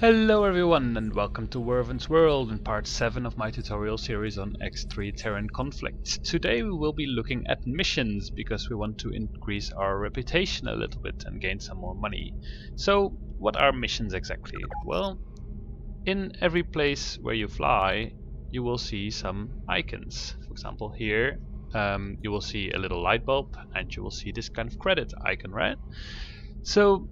Hello everyone and welcome to Werven's World in part 7 of my tutorial series on X3 Terran conflict. Today we will be looking at missions because we want to increase our reputation a little bit and gain some more money. So what are missions exactly? Well, in every place where you fly you will see some icons. For example here you will see a little light bulb and you will see this kind of credit icon, right? So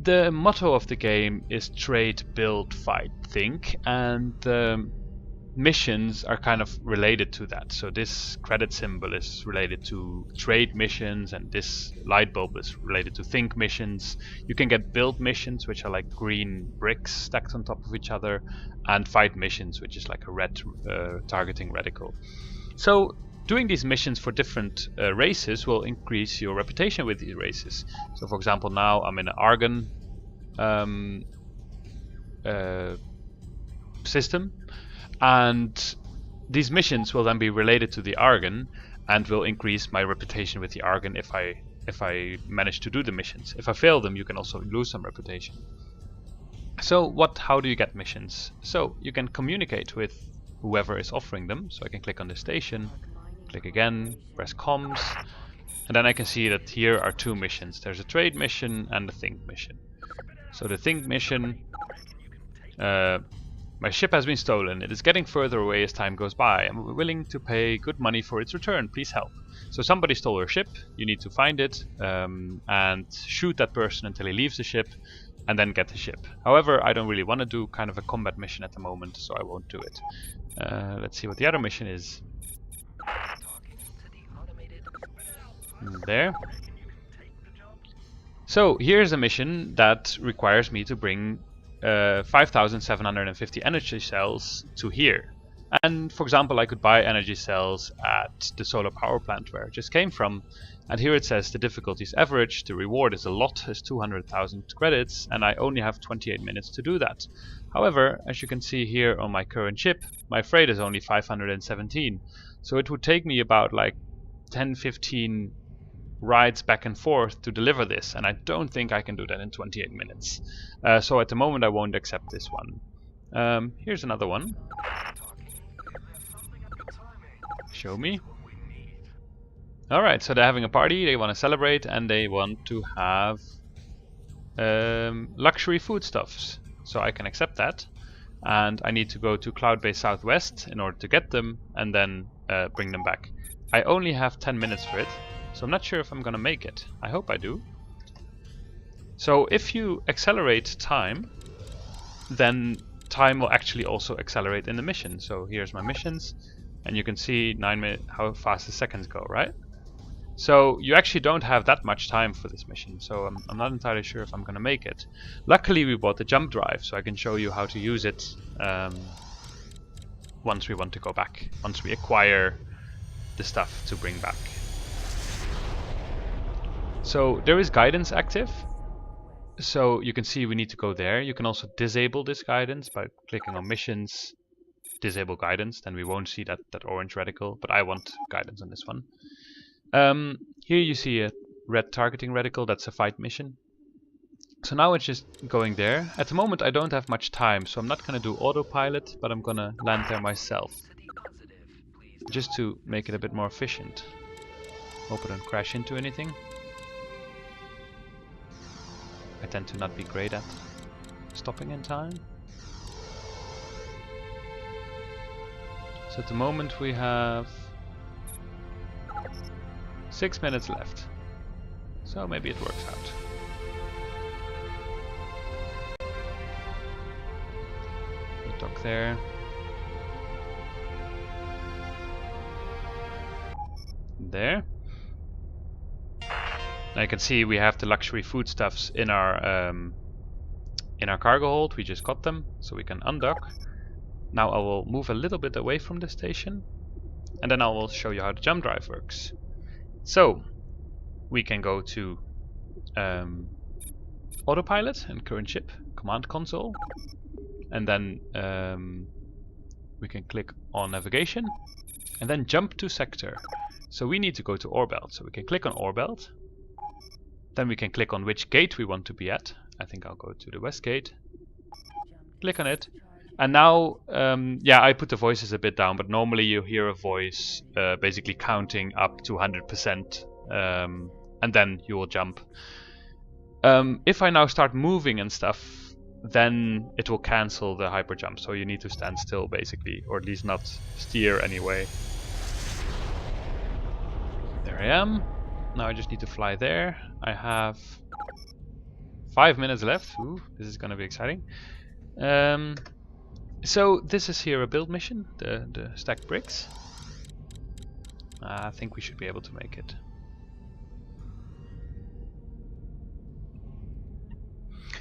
the motto of the game is trade, build, fight, think, and the missions are kind of related to that. So this credit symbol is related to trade missions and this light bulb is related to think missions. You can get build missions, which are like green bricks stacked on top of each other, and fight missions, which is like a red targeting reticle. So doing these missions for different races will increase your reputation with these races. So for example, now I'm in an Argon system, and these missions will then be related to the Argon and will increase my reputation with the Argon if I manage to do the missions. If I fail them, you can also lose some reputation. So how do you get missions? So you can communicate with whoever is offering them. So I can click on the station, click again, press comms, and then I can see that here are two missions. There's a trade mission and a think mission. So the think mission, my ship has been stolen. It is getting further away as time goes by. I'm willing to pay good money for its return. Please help. So somebody stole your ship. You need to find it and shoot that person until he leaves the ship, and then get the ship. However, I don't really want to do kind of a combat mission at the moment, so I won't do it. Let's see what the other mission is. There. So here's a mission that requires me to bring 5,750 energy cells to here. And for example, I could buy energy cells at the solar power plant where I just came from. And here it says the difficulty is average, the reward is a lot, is 200,000 credits, and I only have 28 minutes to do that. However, as you can see here on my current ship, my freight is only 517. So it would take me about like 10-15 rides back and forth to deliver this, and I don't think I can do that in 28 minutes. So at the moment I won't accept this one. Here's another one. Show me. Alright, so they're having a party, they want to celebrate, and they want to have luxury foodstuffs. So I can accept that, and I need to go to Cloud Base Southwest in order to get them and then bring them back. I only have 10 minutes for it, so I'm not sure if I'm gonna make it. I hope I do. So if you accelerate time, then time will actually also accelerate in the mission. So here's my missions, and you can see 9 minutes how fast the seconds go, right? So you actually don't have that much time for this mission, so I'm not entirely sure if I'm gonna make it. Luckily we bought the jump drive, so I can show you how to use it once we want to go back, once we acquire the stuff to bring back. So there is guidance active, so you can see we need to go there. You can also disable this guidance by clicking on missions, disable guidance, then we won't see that orange reticle, but I want guidance on this one. Here you see a red targeting reticle, that's a fight mission. So now it's just going there. At the moment I don't have much time, so I'm not going to do autopilot, but I'm going to land there myself, just to make it a bit more efficient. Hope I don't crash into anything. I tend to not be great at stopping in time. So at the moment we have 6 minutes left. So maybe it works out. We dock there. There. Now you can see we have the luxury foodstuffs in our cargo hold. We just got them, so we can undock. Now I will move a little bit away from the station, and then I will show you how the jump drive works. So we can go to autopilot and current ship command console, and then we can click on navigation and then jump to sector. So we need to go to Orbelt, so we can click on Orbelt. Then we can click on which gate we want to be at. I think I'll go to the west gate. Click on it. And now, yeah, I put the voices a bit down, but normally you hear a voice basically counting up to 100%, and then you will jump. If I now start moving and stuff, then it will cancel the hyper jump, so you need to stand still basically, or at least not steer anyway. There I am. Now I just need to fly there. I have 5 minutes left. Ooh, this is gonna be exciting. So this is here a build mission, the stack bricks. I think we should be able to make it.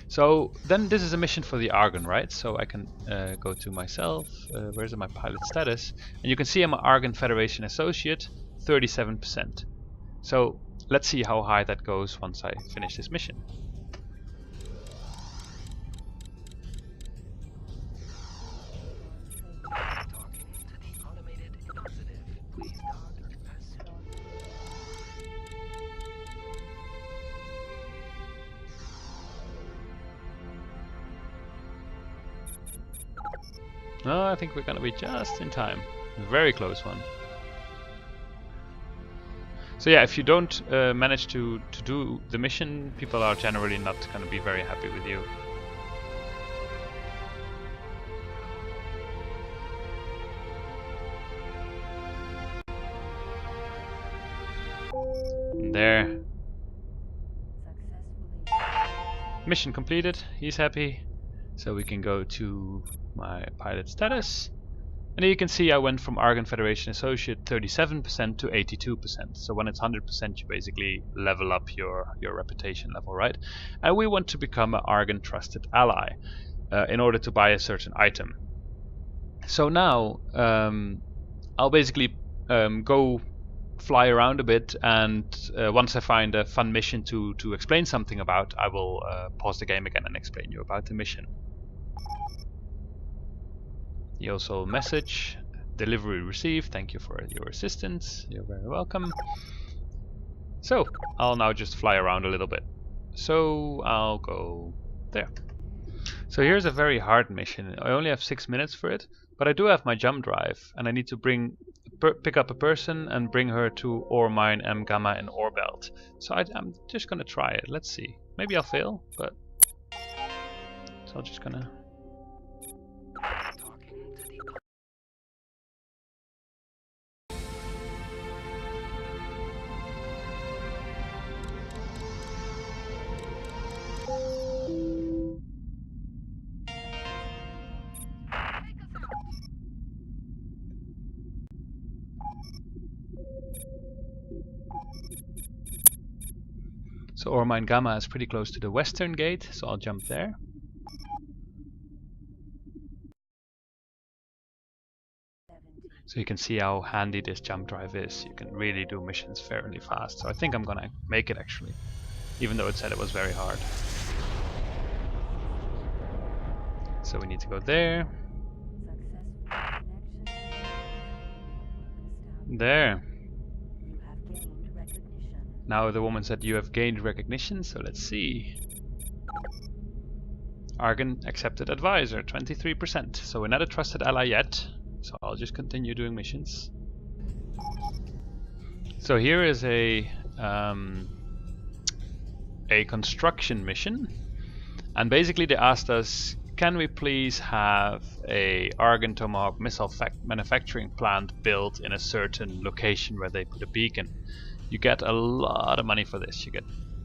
So then this is a mission for the Argon, right? So I can go to myself, where's my pilot status? And you can see I'm an Argon Federation Associate, 37%. So let's see how high that goes once I finish this mission. Oh, I think we're gonna be just in time. Very close one. So yeah, if you don't manage to do the mission, people are generally not gonna be very happy with you. There. Mission completed. He's happy. So we can go to my pilot status. And you can see I went from Argon Federation Associate 37% to 82%. So when it's 100%, you basically level up your reputation level, right? And we want to become an Argon Trusted Ally in order to buy a certain item. So now I'll basically go fly around a bit, and once I find a fun mission to explain something about, I will pause the game again and explain you about the mission. You also message, delivery received, thank you for your assistance, you're very welcome. So I'll now just fly around a little bit. So I'll go there. So here's a very hard mission. I only have 6 minutes for it, but I do have my jump drive, and I need to pick up a person and bring her to ore mine M Gamma in ore belt. So I'm just gonna try it. Let's see. Maybe I'll fail, but so I'm just gonna. So ore mine Gamma is pretty close to the western gate, so I'll jump there. So you can see how handy this jump drive is. You can really do missions fairly fast. So I think I'm gonna make it actually, even though it said it was very hard. So we need to go there. There. Now the woman said you have gained recognition, so let's see. Argon accepted advisor, 23%. So we're not a trusted ally yet, so I'll just continue doing missions. So here is a construction mission, and basically they asked us, can we please have a Argon Tomahawk missile manufacturing plant built in a certain location where they put a beacon. You get a lot of money for this. You get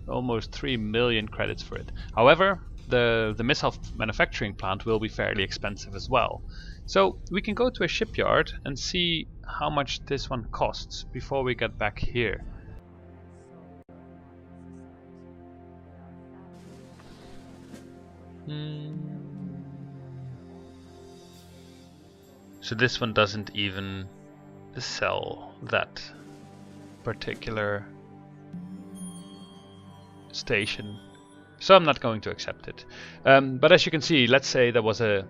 almost 3 million credits for it. However, the missile manufacturing plant will be fairly expensive as well. So we can go to a shipyard and see how much this one costs before we get back here. So this one doesn't even sell that particular station, so I'm not going to accept it. But as you can see, let's say there was a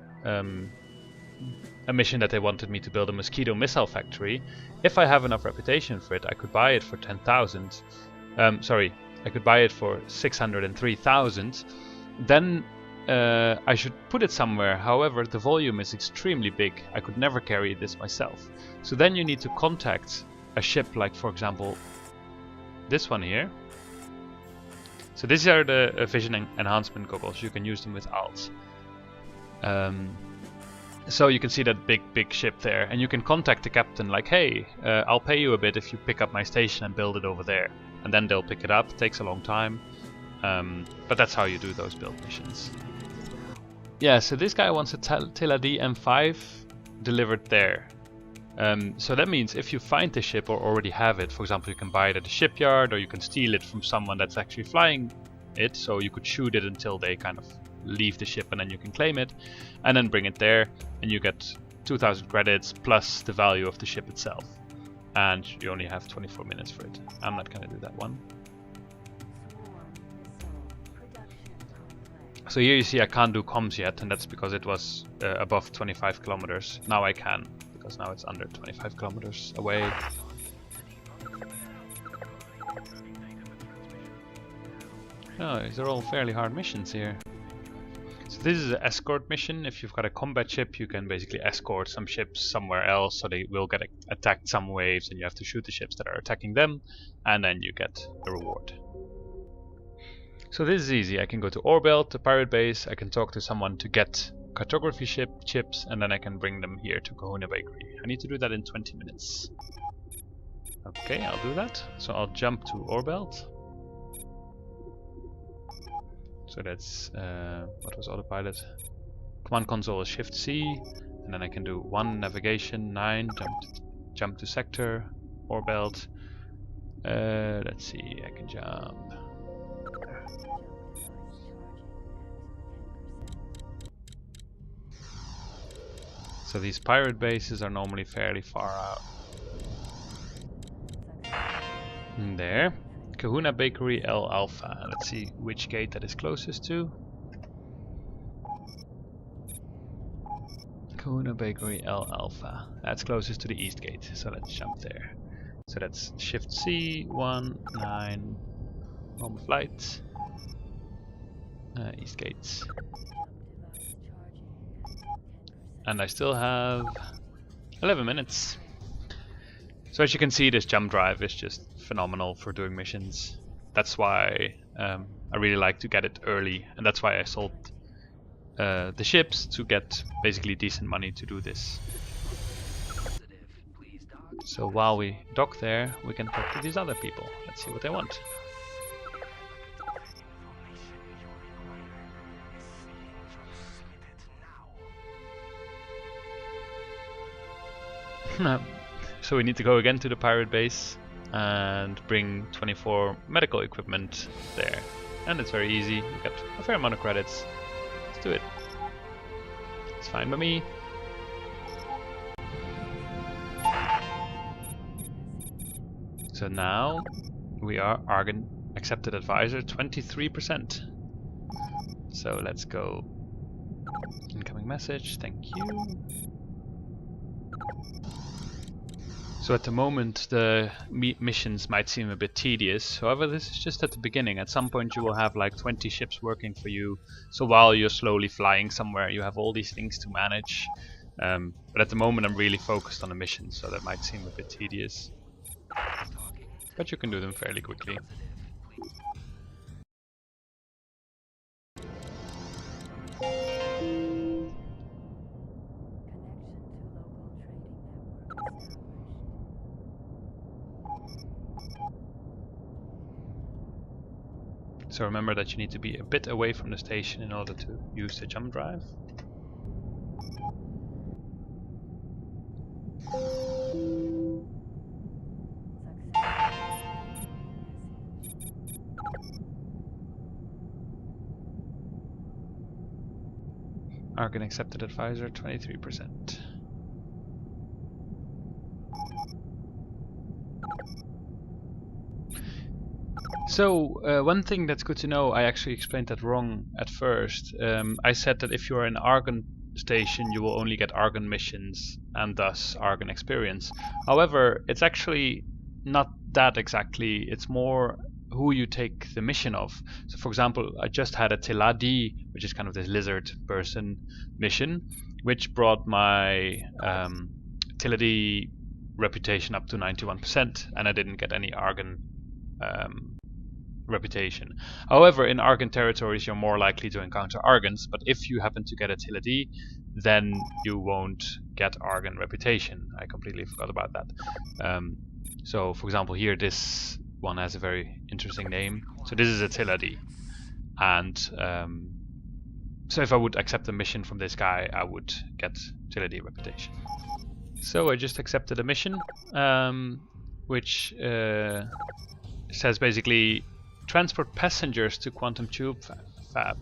mission that they wanted me to build a mosquito missile factory. If I have enough reputation for it, I could buy it for 10,000. Sorry, I could buy it for 603,000. Then I should put it somewhere. However, the volume is extremely big. I could never carry this myself. So then you need to contact a ship like, for example, this one here. So these are the vision enhancement goggles. You can use them with alt. So you can see that big ship there, and you can contact the captain like, hey, I'll pay you a bit if you pick up my station and build it over there. And then they'll pick it up. It takes a long time. But that's how you do those build missions. Yeah, so this guy wants a Tila D M5 delivered there. So that means if you find the ship or already have it, for example, you can buy it at a shipyard, or you can steal it from someone that's actually flying it, so you could shoot it until they kind of leave the ship and then you can claim it, and then bring it there, and you get 2,000 credits plus the value of the ship itself. And you only have 24 minutes for it. I'm not gonna do that one. So here you see I can't do comms yet, and that's because it was above 25 kilometers. Now I can, because now it's under 25 kilometers away. Oh, these are all fairly hard missions here. So this is an escort mission. If you've got a combat ship, you can basically escort some ships somewhere else, so they will get attacked some waves, and you have to shoot the ships that are attacking them, and then you get a reward. So this is easy. I can go to Orbelt, the pirate base, I can talk to someone to get cartography chips, and then I can bring them here to Kahuna Bakery. I need to do that in 20 minutes. Okay, I'll do that. So I'll jump to Orbelt. So that's, what was autopilot? Command console is Shift C, and then I can do 1 navigation, 9, jump to sector, Orbelt. Let's see, I can jump. So these pirate bases are normally fairly far out. And there. Kahuna Bakery L Alpha. Let's see which gate that is closest to. Kahuna Bakery L Alpha. That's closest to the east gate, so let's jump there. So that's Shift C, 1, 9, home flight, east gates. And I still have 11 minutes. So as you can see, this jump drive is just phenomenal for doing missions. That's why I really like to get it early, and that's why I sold the ships to get basically decent money to do this. So while we dock there, we can talk to these other people. Let's see what they want. So we need to go again to the pirate base and bring 24 medical equipment there. And it's very easy, you get a fair amount of credits. Let's do it. It's fine by me. So now we are Argon accepted advisor 23%. So let's go. Incoming message, thank you. So at the moment the missions might seem a bit tedious, however this is just at the beginning. At some point you will have like 20 ships working for you, so while you're slowly flying somewhere you have all these things to manage. But at the moment I'm really focused on the missions, so that might seem a bit tedious. But you can do them fairly quickly. So remember that you need to be a bit away from the station in order to use the jump drive. Argon accepted advisor 23%. So one thing that's good to know, I actually explained that wrong at first. I said that if you're in Argon station you will only get Argon missions and thus Argon experience. However, it's actually not that exactly. It's more who you take the mission of. So for example, I just had a Teladi, which is kind of this lizard person mission, which brought my Teladi reputation up to 91%, and I didn't get any Argon reputation. However, in Argon territories you're more likely to encounter Argons, but if you happen to get a Teladi, then you won't get Argon reputation. I completely forgot about that. So for example here, this one has a very interesting name. So this is a Teladi, and so if I would accept a mission from this guy, I would get Teladi reputation. So I just accepted a mission, which says basically transport passengers to Quantum Tube Fab,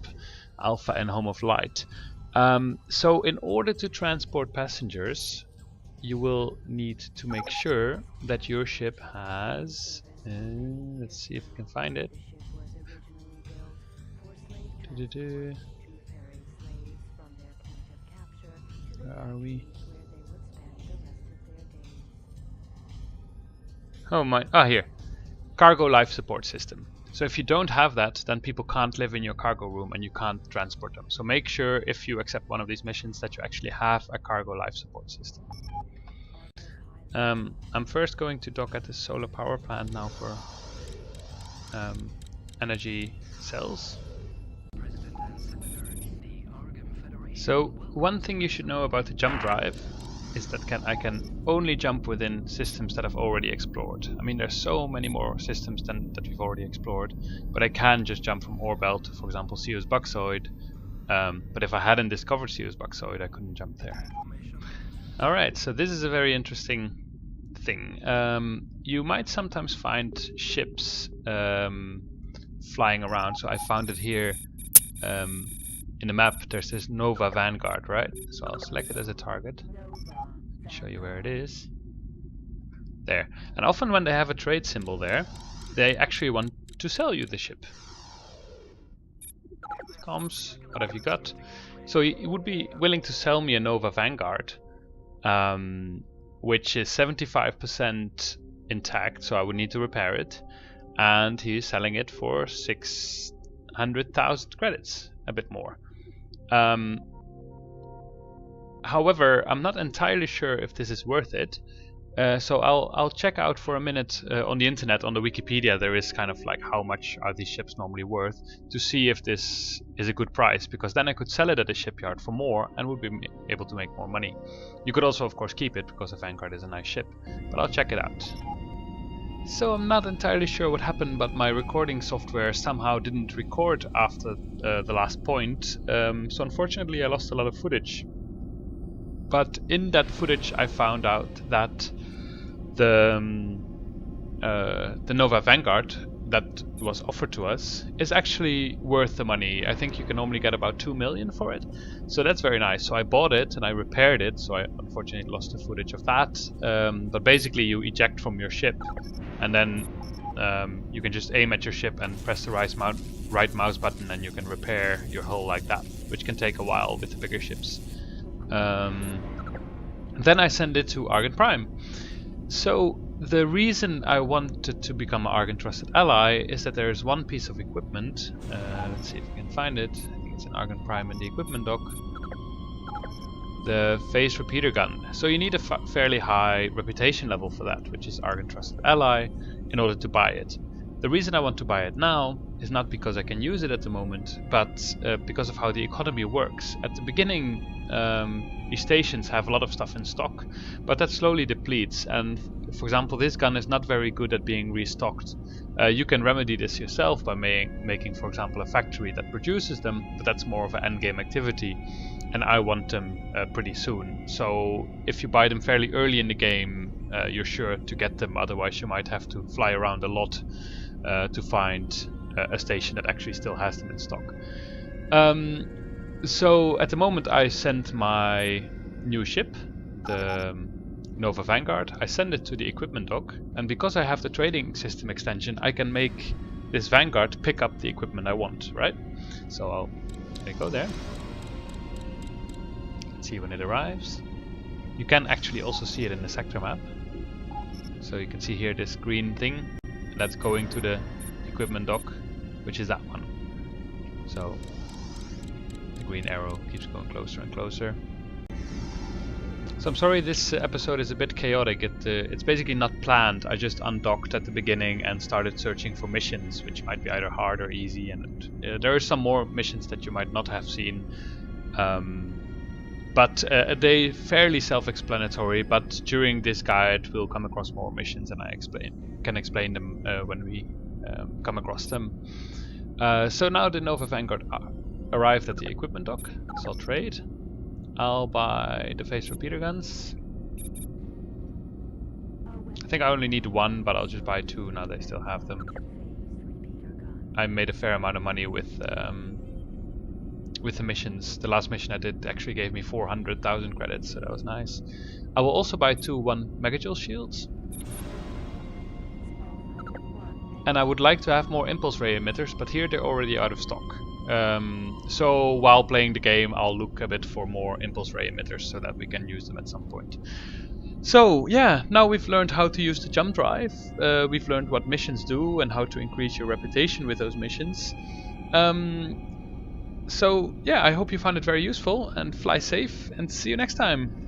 Alpha and Home of Light. So in order to transport passengers, you will need to make sure that your ship has, let's see if we can find it. Where are we? Oh my, here. Cargo life support system. So if you don't have that, then people can't live in your cargo room and you can't transport them. So make sure if you accept one of these missions that you actually have a cargo life support system. I'm first going to dock at the solar power plant now for energy cells. So one thing you should know about the jump drive is that I can only jump within systems that I've already explored. I mean, there's so many more systems that we've already explored, but I can just jump from Orbel to, for example, Ceos Buxoid. But if I hadn't discovered Ceos Buxoid, I couldn't jump there. Alright, so this is a very interesting thing. You might sometimes find ships flying around. So I found it here in the map. There's this Nova Vanguard, right? So I'll select it as a target. Show you where it is. There. And often when they have a trade symbol there, they actually want to sell you the ship. Comms, what have you got? So he would be willing to sell me a Nova Vanguard, which is 75% intact, so I would need to repair it. And he's selling it for 600,000 credits, a bit more. However, I'm not entirely sure if this is worth it. So I'll check out for a minute on the internet, on the Wikipedia. There is kind of like how much are these ships normally worth, to see if this is a good price, because then I could sell it at the shipyard for more and would be able to make more money. You could also of course keep it, because a Vanguard is a nice ship, but I'll check it out. So I'm not entirely sure what happened, but my recording software somehow didn't record after the last point, so unfortunately I lost a lot of footage. But in that footage I found out that the Nova Vanguard that was offered to us is actually worth the money. I think you can normally get about 2 million for it, so that's very nice. So I bought it and I repaired it, so I unfortunately lost the footage of that. But basically you eject from your ship, and then you can just aim at your ship and press the right mouse button, and you can repair your hull like that, which can take a while with the bigger ships. Then I send it to Argon Prime. So the reason I wanted to become an Argon Trusted Ally is that there is one piece of equipment. Let's see if we can find it. I think it's in Argon Prime in the equipment dock. The phase repeater gun. So you need a fairly high reputation level for that, which is Argon Trusted Ally, in order to buy it. The reason I want to buy it now is not because I can use it at the moment, but because of how the economy works. At the beginning, these stations have a lot of stuff in stock, but that slowly depletes, and for example this gun is not very good at being restocked. You can remedy this yourself by making, for example, a factory that produces them, but that's more of an endgame activity, and I want them pretty soon. So if you buy them fairly early in the game, you're sure to get them, otherwise you might have to fly around a lot to find a station that actually still has them in stock. So at the moment I sent my new ship, the Nova Vanguard, I send it to the equipment dock, and because I have the trading system extension, I can make this Vanguard pick up the equipment I want, right? So I'll go there. Let's see when it arrives. You can actually also see it in the sector map. So you can see here this green thing that's going to the equipment dock, which is that one. So the green arrow keeps going closer and closer. So I'm sorry this episode is a bit chaotic. It's basically not planned. I just undocked at the beginning and started searching for missions, which might be either hard or easy. And there are some more missions that you might not have seen. But they fairly self-explanatory. But during this guide, we'll come across more missions, and I can explain them when we come across them. So now the Nova Vanguard arrived at the equipment dock. So I'll trade. I'll buy the phased repeater guns. I think I only need one, but I'll just buy two now they still have them. I made a fair amount of money with the missions. The last mission I did actually gave me 400,000 credits, so that was nice. I will also buy two 1 megajoule shields. And I would like to have more impulse ray emitters, but here they're already out of stock. So while playing the game, I'll look a bit for more impulse ray emitters so that we can use them at some point. So yeah, now we've learned how to use the jump drive. We've learned what missions do and how to increase your reputation with those missions. So yeah, I hope you found it very useful, and fly safe, and see you next time.